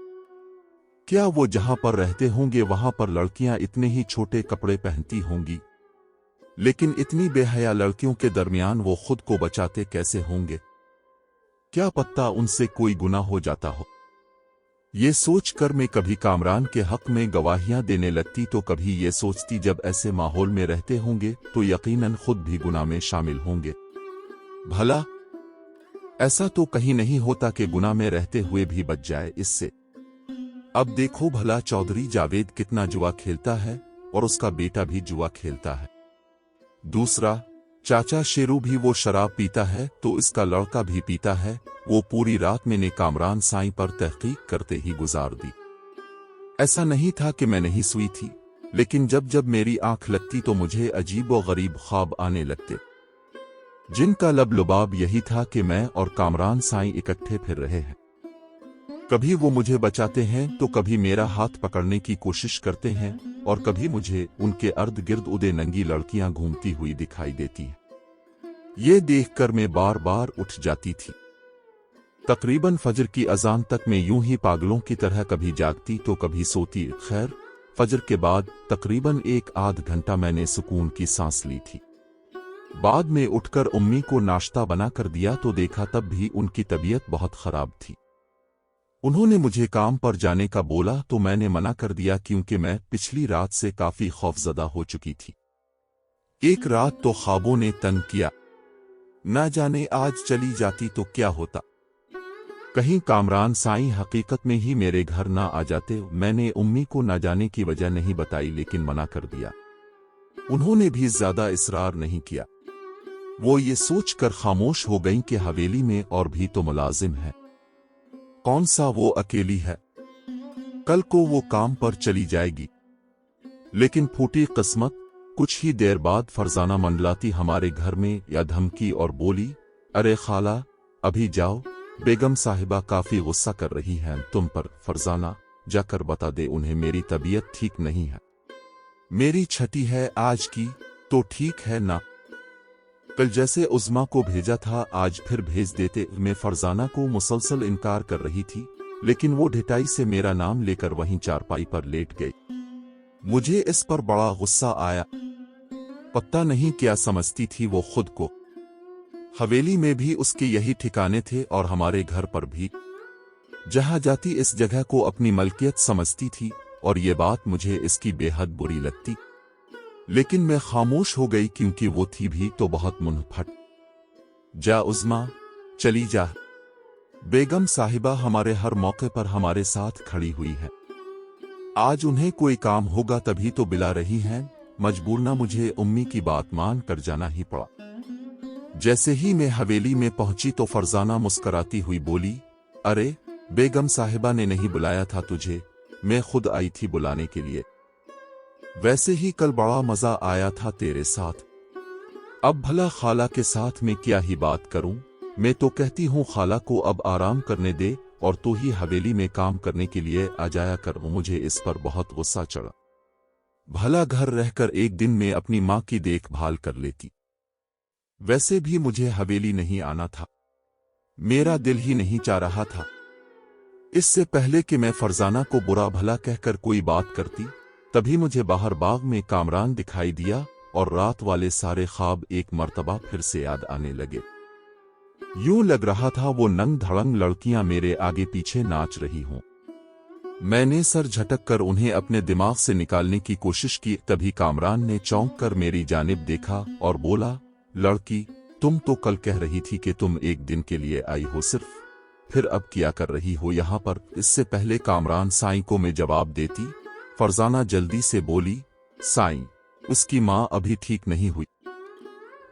क्या वो जहां पर रहते होंगे वहां पर लड़कियां इतने ही छोटे कपड़े पहनती होंगी? लेकिन इतनी बेहया लड़कियों के दरमियान वो खुद को बचाते कैसे होंगे? क्या पता उनसे कोई गुनाह हो जाता हो। ये सोचकर मैं कभी कामरान के हक में गवाहियां देने लगती तो कभी ये सोचती जब ऐसे माहौल में रहते होंगे तो यकीनन खुद भी गुनाह में शामिल होंगे। भला ऐसा तो कहीं नहीं होता कि गुनाह में रहते हुए भी बच जाए इससे। अब देखो भला चौधरी जावेद कितना जुआ खेलता है और उसका बेटा भी जुआ खेलता है। दूसरा चाचा शेरू भी वो शराब पीता है तो इसका लड़का भी पीता है। वो पूरी रात मैंने कामरान साईं पर तहकीक करते ही गुजार दी। ऐसा नहीं था कि मैं नहीं सोई थी, लेकिन जब जब मेरी आंख लगती तो मुझे अजीब व गरीब ख्वाब आने लगते, जिनका लब लुबाब यही था कि मैं और कामरान साईं इकट्ठे फिर रहे हैं। कभी वो मुझे बचाते हैं तो कभी मेरा हाथ पकड़ने की कोशिश करते हैं और कभी मुझे उनके अर्ध गिर्द उदे नंगी लड़कियां घूमती हुई दिखाई देती हैं। ये देखकर मैं बार बार उठ जाती थी। तकरीबन फजर की अजान तक मैं यूं ही पागलों की तरह कभी जागती तो कभी सोती। खैर, फजर के बाद तकरीबन एक आध घंटा मैंने सुकून की सांस ली थी। बाद में उठकर उम्मी को नाश्ता बना कर दिया तो देखा तब भी उनकी तबीयत बहुत खराब थी। उन्होंने मुझे काम पर जाने का बोला तो मैंने मना कर दिया, क्योंकि मैं पिछली रात से काफी खौफजदा हो चुकी थी। एक रात तो ख्वाबों ने तंग किया, न जाने आज चली जाती तो क्या होता। कहीं कामरान साईं हकीकत में ही मेरे घर ना आ जाते। मैंने उम्मी को न जाने की वजह नहीं बताई, लेकिन मना कर दिया। उन्होंने भी ज्यादा इसरार नहीं किया। वो ये सोचकर खामोश हो गईं कि हवेली में और भी तो मुलाजिम है, कौन सा वो अकेली है, कल को वो काम पर चली जाएगी। लेकिन फूटी किस्मत, कुछ ही देर बाद फरजाना मंडलाती हमारे घर में या धमकी और बोली, अरे खाला अभी जाओ, बेगम साहिबा काफी गुस्सा कर रही हैं तुम पर। फरजाना जाकर बता दे उन्हें मेरी तबीयत ठीक नहीं है। मेरी छठी है आज की, तो ठीक है ना? कल जैसे उज़्मा को भेजा था आज फिर भेज देते। मैं फरजाना को मुसलसल इनकार कर रही थी, लेकिन वो ढिठाई से मेरा नाम लेकर वहीं चारपाई पर लेट गई। मुझे इस पर बड़ा गुस्सा आया। पता नहीं क्या समझती थी वो खुद को। हवेली में भी उसके यही ठिकाने थे और हमारे घर पर भी। जहां जाती इस जगह को अपनी मलकियत समझती थी और ये बात मुझे इसकी बेहद बुरी लगती। लेकिन मैं खामोश हो गई, क्योंकि वो थी भी तो बहुत मुंहफट। जा उज़्मा, चली जा। बेगम साहिबा हमारे हर मौके पर हमारे साथ खड़ी हुई है। आज उन्हें कोई काम होगा तभी तो बुला रही हैं, मजबूरना मुझे उम्मी की बात मान कर जाना ही पड़ा। जैसे ही मैं हवेली में पहुंची तो फरजाना मुस्कुराती हुई बोली, अरे बेगम साहिबा ने नहीं बुलाया था तुझे, मैं खुद आई थी बुलाने के लिए। वैसे ही कल बड़ा मजा आया था तेरे साथ। अब भला खाला के साथ मैं क्या ही बात करूं, मैं तो कहती हूं खाला को अब आराम करने दे और तू ही हवेली में काम करने के लिए आ जाया कर। मुझे इस पर बहुत गुस्सा चढ़ा। भला घर रहकर एक दिन में अपनी माँ की देखभाल कर लेती। वैसे भी मुझे हवेली नहीं आना था, मेरा दिल ही नहीं चाह रहा था। इससे पहले कि मैं फरजाना को बुरा भला कहकर कोई बात करती, तभी मुझे बाहर बाग में कामरान दिखाई दिया और रात वाले सारे ख्वाब एक मर्तबा फिर से याद आने लगे। यूं लग रहा था वो नंग धड़ंग लड़कियां मेरे आगे पीछे नाच रही हों। मैंने सर झटक कर उन्हें अपने दिमाग से निकालने की कोशिश की, तभी कामरान ने चौंक कर मेरी जानिब देखा और बोला, लड़की, तुम तो कल कह रही थी कि तुम एक दिन के लिए आई हो सिर्फ, फिर अब क्या कर रही हो यहाँ पर? इससे पहले कामरान साईं को मैं जवाब देती, फरजाना जल्दी से बोली, साईं, उसकी माँ अभी ठीक नहीं हुई,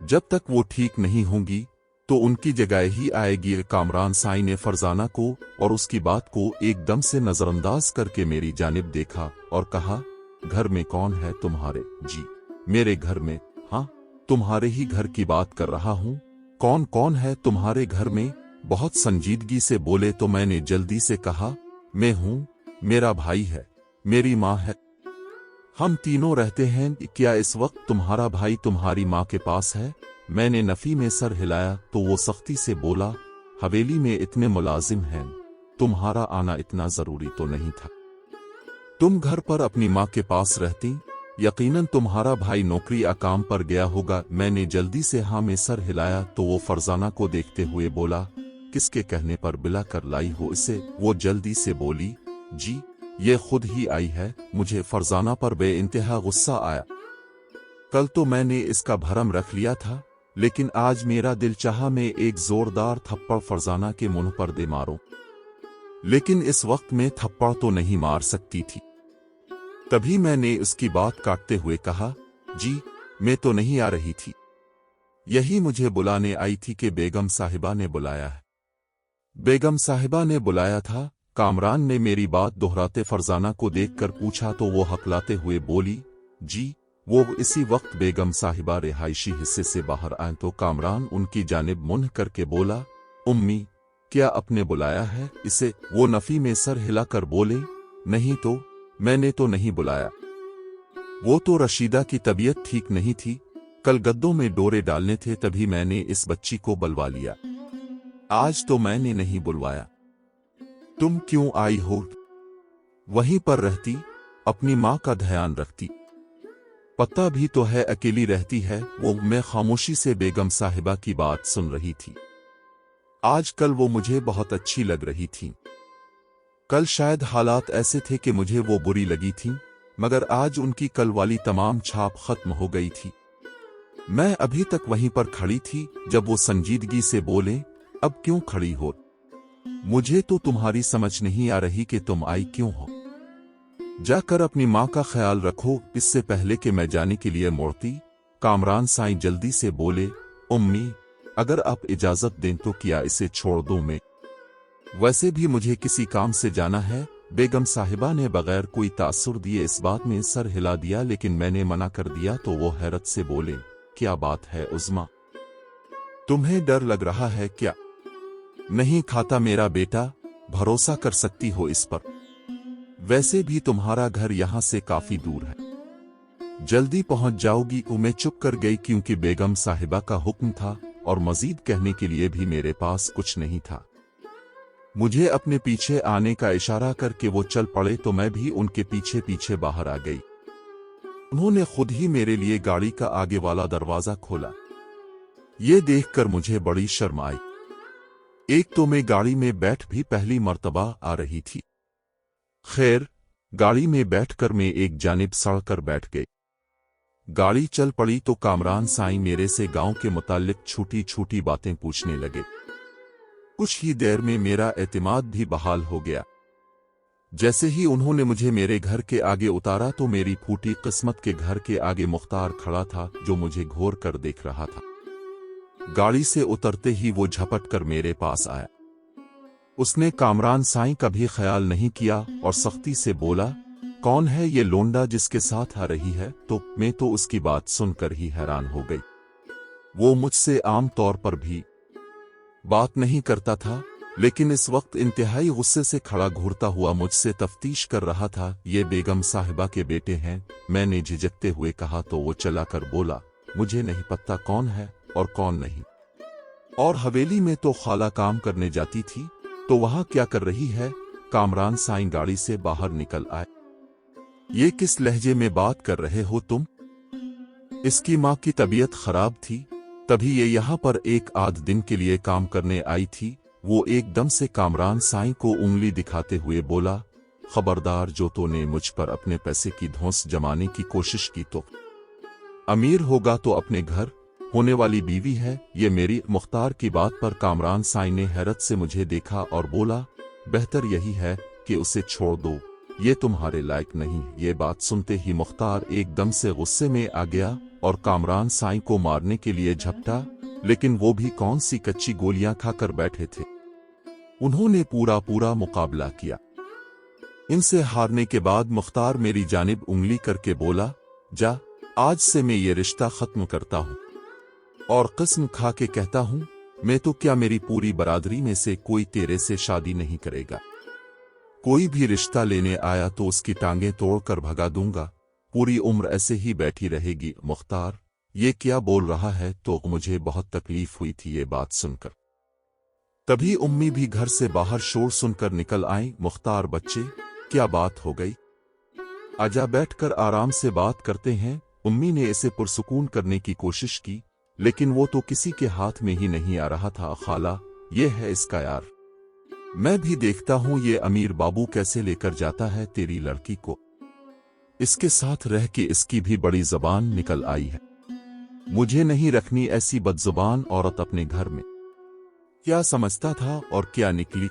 जब तक वो ठीक नहीं होंगी तो उनकी जगह ही आएगी। कामरान साईं ने फरजाना को और उसकी बात को एकदम से नजरअंदाज करके मेरी जानिब देखा और कहा, घर में कौन है तुम्हारे? जी, मेरे घर में? हाँ, तुम्हारे ही घर की बात कर रहा हूँ। कौन कौन है तुम्हारे घर में? बहुत संजीदगी से बोले तो मैंने जल्दी से कहा, मैं हूँ, मेरा भाई है, मेरी माँ है, हम तीनों रहते हैं। क्या इस वक्त तुम्हारा भाई तुम्हारी माँ के पास है? मैंने नफी में सर हिलाया तो वो सख्ती से बोला, हवेली में इतने मुलाजिम हैं, तुम्हारा आना इतना जरूरी तो नहीं था। तुम घर पर अपनी माँ के पास रहती, यकीनन तुम्हारा भाई नौकरी या काम पर गया होगा। मैंने जल्दी से हाँ में सर हिलाया तो वो फरजाना को देखते हुए बोला, किसके कहने पर बुला कर लाई हो इसे? वो जल्दी से बोली, जी, ये खुद ही आई है। मुझे फरजाना पर बेइंतहा गुस्सा आया। कल तो मैंने इसका भरम रख लिया था, लेकिन आज मेरा दिल चाहा मैं एक जोरदार थप्पड़ फरजाना के मुंह पर दे मारूं, लेकिन इस वक्त मैं थप्पड़ तो नहीं मार सकती थी। तभी मैंने उसकी बात काटते हुए कहा, जी, मैं तो नहीं आ रही थी, यही मुझे बुलाने आई थी कि बेगम साहिबा ने बुलाया है। बेगम साहिबा ने बुलाया था? कामरान ने मेरी बात दोहराते फरजाना को देखकर पूछा तो वो हकलाते हुए बोली, जी, वो इसी वक्त बेगम साहिबा रिहायशी हिस्से से बाहर आए तो कामरान उनकी जानिब मुंह करके बोला, उम्मी, क्या आपने बुलाया है इसे? वो नफी में सर हिलाकर बोले, नहीं तो, मैंने तो नहीं बुलाया। वो तो रशीदा की तबीयत ठीक नहीं थी, कल गद्दों में डोरे डालने थे, तभी मैंने इस बच्ची को बुलवा लिया। आज तो मैंने नहीं बुलवाया। तुम क्यों आई हो? वहीं पर रहती, अपनी माँ का ध्यान रखती। पता भी तो है अकेली रहती है वो। मैं खामोशी से बेगम साहिबा की बात सुन रही थी। आज कल वो मुझे बहुत अच्छी लग रही थी। कल शायद हालात ऐसे थे कि मुझे वो बुरी लगी थी, मगर आज उनकी कल वाली तमाम छाप खत्म हो गई थी। मैं अभी तक वहीं पर खड़ी थी जब वो संजीदगी से बोले, अब क्यों खड़ी हो? मुझे तो तुम्हारी समझ नहीं आ रही कि तुम आई क्यों हो। जाकर अपनी माँ का ख्याल रखो। इससे पहले कि मैं जाने के लिए मुड़ती, कामरान साईं जल्दी से बोले, उम्मी, अगर आप इजाजत दें तो क्या इसे छोड़ दूं मैं? वैसे भी मुझे किसी काम से जाना है। बेगम साहिबा ने बगैर कोई तासुर दिए इस बात में सर हिला दिया, लेकिन मैंने मना कर दिया तो वो हैरत से बोले, क्या बात है उज़्मा, तुम्हें डर लग रहा है क्या? नहीं खाता मेरा बेटा, भरोसा कर सकती हो इस पर। वैसे भी तुम्हारा घर यहां से काफी दूर है, जल्दी पहुंच जाओगी। मैं चुप कर गई क्योंकि बेगम साहिबा का हुक्म था और मजीद कहने के लिए भी मेरे पास कुछ नहीं था। मुझे अपने पीछे आने का इशारा करके वो चल पड़े तो मैं भी उनके पीछे पीछे बाहर आ गई। उन्होंने खुद ही मेरे लिए गाड़ी का आगे वाला दरवाजा खोला। ये देखकर मुझे बड़ी शर्म आई। एक तो मैं गाड़ी में बैठ भी पहली मर्तबा आ रही थी। खैर, गाड़ी में बैठकर मैं एक जानिब सड़कर बैठ गई। गाड़ी चल पड़ी तो कामरान साईं मेरे से गांव के मुताल्लिक छोटी छोटी बातें पूछने लगे। कुछ ही देर में मेरा एतमाद भी बहाल हो गया। जैसे ही उन्होंने मुझे मेरे घर के आगे उतारा तो मेरी फूटी किस्मत के घर के आगे मुख्तार खड़ा था, जो मुझे घूर कर देख रहा था। गाड़ी से उतरते ही वो झपट कर मेरे पास आया। उसने कामरान साईं का भी ख्याल नहीं किया और सख्ती से बोला, कौन है ये लोंडा जिसके साथ आ रही है? तो मैं तो उसकी बात सुनकर ही हैरान हो गई। वो मुझसे आम तौर पर भी बात नहीं करता था, लेकिन इस वक्त इंतहाई गुस्से से खड़ा घूरता हुआ मुझसे तफ्तीश कर रहा था। ये बेगम साहिबा के बेटे हैं, मैंने झिझकते हुए कहा तो वो चला कर बोला, मुझे नहीं पता कौन है और कौन नहीं। और हवेली में तो खाला काम करने जाती थी, तो वहां क्या कर रही है? कामरान साईं गाड़ी से बाहर निकल आए। ये किस लहजे में बात कर रहे हो तुम? इसकी माँ की तबीयत खराब थी, तभी ये यहाँ पर एक आध दिन के लिए काम करने आई थी। वो एकदम से कामरान साईं को उंगली दिखाते हुए बोला, खबरदार, जो तूने मुझ पर अपने पैसे की धौंस जमाने की कोशिश की तो अमीर होगा तो अपने घर होने वाली बीवी है ये मेरी। मुख्तार की बात पर कामरान साईं ने हैरत से मुझे देखा और बोला, बेहतर यही है कि उसे छोड़ दो, ये तुम्हारे लायक नहीं। ये बात सुनते ही मुख्तार एकदम से गुस्से में आ गया और कामरान साईं को मारने के लिए झपटा, लेकिन वो भी कौन सी कच्ची गोलियां खाकर बैठे थे। उन्होंने पूरा मुकाबला किया। इनसे हारने के बाद मुख्तार मेरी जानिब उंगली करके बोला, जा, आज से मैं ये रिश्ता खत्म करता हूं और कसम खा के कहता हूं, मैं तो क्या, मेरी पूरी बरादरी में से कोई तेरे से शादी नहीं करेगा। कोई भी रिश्ता लेने आया तो उसकी टांगें तोड़कर भगा दूंगा, पूरी उम्र ऐसे ही बैठी रहेगी। मुख्तार ये क्या बोल रहा है? तो मुझे बहुत तकलीफ हुई थी ये बात सुनकर। तभी उम्मी भी घर से बाहर शोर सुनकर निकल आई। मुख्तार बच्चे, क्या बात हो गई? आजा, बैठकर आराम से बात करते हैं। उम्मी ने इसे पुरसुकून करने की कोशिश की, लेकिन वो तो किसी के हाथ में ही नहीं आ रहा था। खाला, ये है इसका यार, मैं भी देखता हूं ये अमीर बाबू कैसे लेकर जाता है तेरी लड़की को। इसके साथ रह के इसकी भी बड़ी जबान निकल आई है। मुझे नहीं रखनी ऐसी बदजुबान औरत अपने घर में। क्या समझता था और क्या निकली,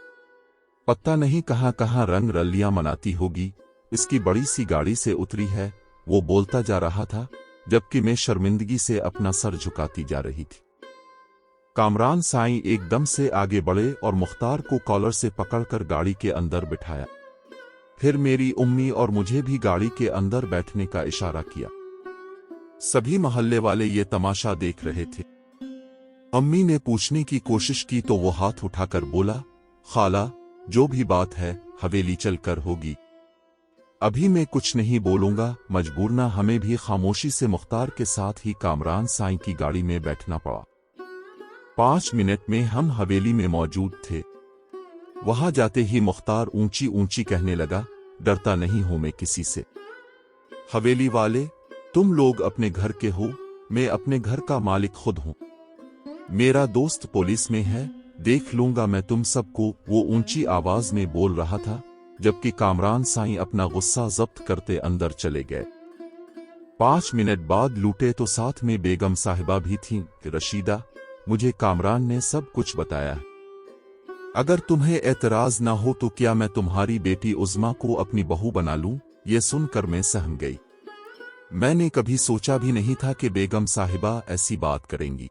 पता नहीं कहां कहां रंग रलियां मनाती होगी। इसकी बड़ी सी गाड़ी से उतरी है, वो बोलता जा रहा था, जबकि मैं शर्मिंदगी से अपना सर झुकाती जा रही थी। कामरान साईं एकदम से आगे बढ़े और मुख्तार को कॉलर से पकड़कर गाड़ी के अंदर बिठाया। फिर मेरी उम्मी और मुझे भी गाड़ी के अंदर बैठने का इशारा किया। सभी मोहल्ले वाले ये तमाशा देख रहे थे। अम्मी ने पूछने की कोशिश की तो वो हाथ उठाकर बोला, खाला, जो भी बात है हवेली चलकर होगी। अभी मैं कुछ नहीं बोलूंगा। मजबूरना हमें भी खामोशी से मुख्तार के साथ ही कामरान साईं की गाड़ी में बैठना पड़ा। 5 मिनट में हम हवेली में मौजूद थे। वहां जाते ही मुख्तार ऊंची ऊंची कहने लगा, डरता नहीं हूं मैं किसी से। हवेली वाले, तुम लोग अपने घर के हो, मैं अपने घर का मालिक खुद हूं। मेरा दोस्त पुलिस में है, देख लूंगा मैं तुम सबको। वो ऊंची आवाज में बोल रहा था, जबकि कामरान साईं अपना गुस्सा जब्त करते अंदर चले गए। 5 मिनट बाद लूटे तो साथ में बेगम साहिबा भी थीं। रशीदा, मुझे कामरान ने सब कुछ बताया है। अगर तुम्हें एतराज ना हो तो क्या मैं तुम्हारी बेटी उज़्मा को अपनी बहू बना लूं? ये सुनकर मैं सहम गई। मैंने कभी सोचा भी नहीं था कि बेगम साहिबा ऐसी बात करेंगी।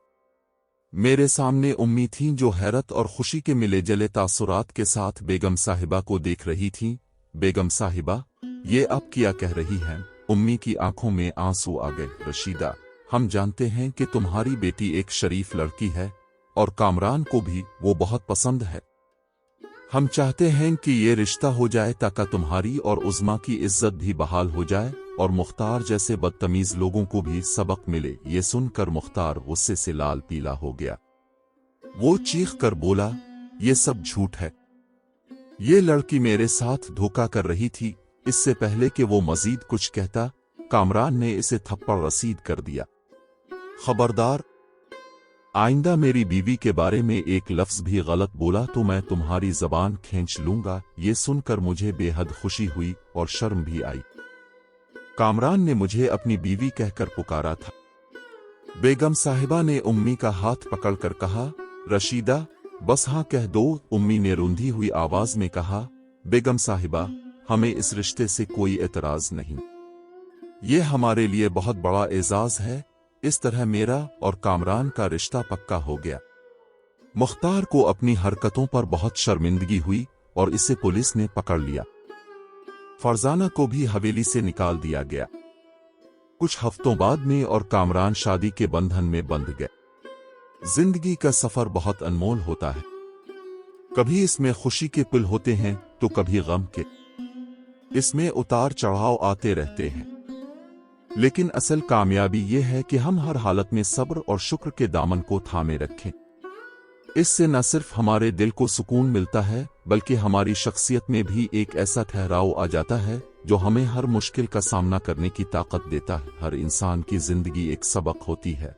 मेरे सामने उम्मी थीं जो हैरत और खुशी के मिले जले तासुरात के साथ बेगम साहिबा को देख रही थीं। बेगम साहिबा, ये अब क्या कह रही हैं? उम्मी की आंखों में आंसू आ गए। रशीदा, हम जानते हैं कि तुम्हारी बेटी एक शरीफ लड़की है और कामरान को भी वो बहुत पसंद है। हम चाहते हैं कि ये रिश्ता हो जाए ताकि तुम्हारी और उज़्मा की इज्जत भी बहाल हो जाए और मुख्तार जैसे बदतमीज लोगों को भी सबक मिले। ये सुनकर मुख्तार गुस्से से लाल पीला हो गया। वो चीख कर बोला, ये सब झूठ है। ये लड़की मेरे साथ धोखा कर रही थी। इससे पहले कि वो मजीद कुछ कहता, कामरान ने इसे थप्पड़ रसीद कर दिया। खबरदार, आइंदा मेरी बीवी के बारे में एक लफ्ज भी गलत बोला तो मैं तुम्हारी जबान खींच लूंगा। ये सुनकर मुझे बेहद खुशी हुई और शर्म भी आई। कामरान ने मुझे अपनी बीवी कहकर पुकारा था। बेगम साहिबा ने उम्मी का हाथ पकड़कर कहा, रशीदा, बस हाँ कह दो। उम्मी ने रूंधी हुई आवाज में कहा, बेगम साहिबा, हमें इस रिश्ते से कोई एतराज नहीं। ये हमारे लिए बहुत बड़ा एजाज है। इस तरह मेरा और कामरान का रिश्ता पक्का हो गया। मुख्तार को अपनी हरकतों पर बहुत शर्मिंदगी हुई और इसे पुलिस ने पकड़ लिया। फरजाना को भी हवेली से निकाल दिया गया। कुछ हफ्तों बाद में और कामरान शादी के बंधन में बंध गए। जिंदगी का सफर बहुत अनमोल होता है। कभी इसमें खुशी के पल होते हैं तो कभी गम के। इसमें उतार चढ़ाव आते रहते हैं, लेकिन असल कामयाबी यह है कि हम हर हालत में सब्र और शुक्र के दामन को थामे रखें। इससे न सिर्फ हमारे दिल को सुकून मिलता है, बल्कि हमारी शख्सियत में भी एक ऐसा ठहराव आ जाता है जो हमें हर मुश्किल का सामना करने की ताकत देता है। हर इंसान की जिंदगी एक सबक होती है।